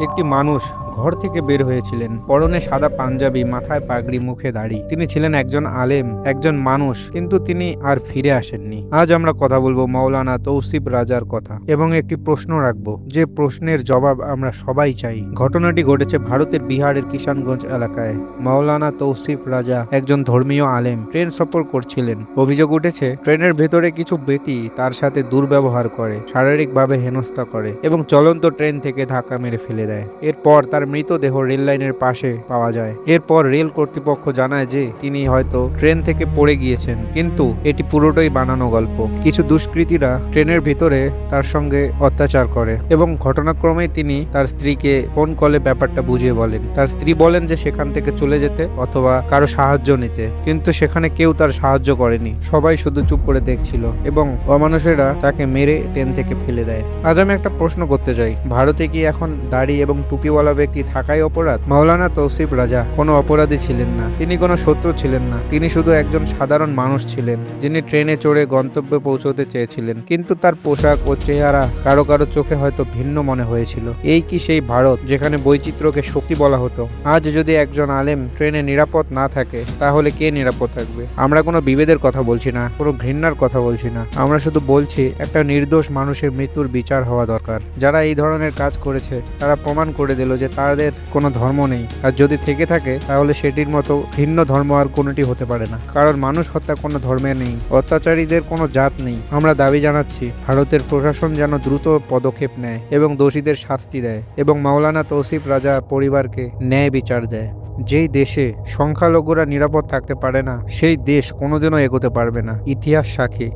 একটি মানুষ ঘর থেকে বের হয়েছিলেন, পরনে সাদা পাঞ্জাবি, মাথায় পাগড়ি, মুখে দাড়ি। তিনি ছিলেন একজন আলেম, একজন মানুষ, কিন্তু তিনি আর ফিরে আসেননি। আজ আমরা কথা বলবো মাওলানা তৌসিফ রাজার কথা এবং একটি প্রশ্ন রাখবো, যে প্রশ্নের জবাব আমরা সবাই চাই। ঘটনাটি ঘটেছে ভারতের বিহারের কিষানগঞ্জ এলাকায়। মাওলানা তৌসিফ রাজা একজন ধর্মীয় আলেম ট্রেন সফর করছিলেন। অভিযোগ উঠেছে ট্রেনের ভেতরে কিছু ব্যক্তি তার সাথে দুর্ব্যবহার করে, শারীরিকভাবে হেনস্থা করে এবং চলন্ত ট্রেন থেকে ধাক্কা মেরে ফেলে দেয়। এরপর তার মৃতদেহ রেল লাইনের পাশে পাওয়া যায়। এরপর রেল কর্তৃপক্ষ জানায় যে তিনি হয়তো ট্রেন থেকে পড়ে গিয়েছেন, কিন্তু এটি পুরোটাই বানানো গল্প। কিছু দুষ্কৃতীরা ট্রেনের ভিতরে তার সঙ্গে অত্যাচার করে এবং ঘটনাক্রমে তিনি তার স্ত্রীকে ফোন কলে ব্যাপারটা বুঝিয়ে বলেন। তার স্ত্রী বলেন যে সেখান থেকে চলে যেতে অথবা কারো সাহায্য নিতে, কিন্তু সেখানে কেউ তার সাহায্য করেনি। সবাই শুধু চুপ করে দেখছিল এবং অমানুষেরা তাকে মেরে ট্রেন থেকে ফেলে দেয়। আজ আমি একটা প্রশ্ন করতে চাই, ভারতে কি এখন দাড়ি এবং টুপিওয়ালা ব্যক্তি থাকাই অপরাধ? মাওলানা তৌসিফ রাজা কোনো অপরাধী ছিলেন না, তিনি কোনো শত্রু ছিলেন না। তিনি শুধু একজন সাধারণ মানুষ ছিলেন, যিনি ট্রেনে চড়ে গন্তব্যে পৌঁছতে চেয়েছিলেন, কিন্তু তার পোশাক ও চেহারা কারো কারো চোখে হয়তো ভিন্ন মনে হয়েছিল। এই কি সেই ভারত যেখানে বৈচিত্র্যকে শক্তি বলা হতো? আজ যদি একজন আলেম ট্রেনে নিরাপদ না থাকে, তাহলে কে নিরাপদ থাকবে? আমরা কোনো বিভেদের কথা বলছি না, কোনো ঘৃণার কথা বলছি না। আমরা শুধু বলছি একটা নির্দোষ মানুষের মৃত্যুর বিচার হওয়া দরকার। যারা এই ধরনের কাজ করেছে তারা প্রমাণ করে দিল যে তাদের কোনো ধর্ম নেই, আর যদি থেকে থাকে তাহলে সেটির মতো ভিন্ন ধর্ম আর কোনোটি হতে পারে না। কারণ মানুষ হত্যা কোনো ধর্মে নেই, অত্যাচারীদের কোনো জাত নেই। আমরা দাবি জানাচ্ছি ভারতের প্রশাসন যেন দ্রুত পদক্ষেপ নেয় এবং দোষীদের শাস্তি দেয় এবং মাওলানা তৌসিফ রাজা পরিবারকে ন্যায় বিচার দেয়। যেই দেশে সংখ্যালঘুরা নিরাপদ থাকতে পারে না, সেই দেশ কোনোদিনও এগোতে পারবে না। ইতিহাস সাক্ষী।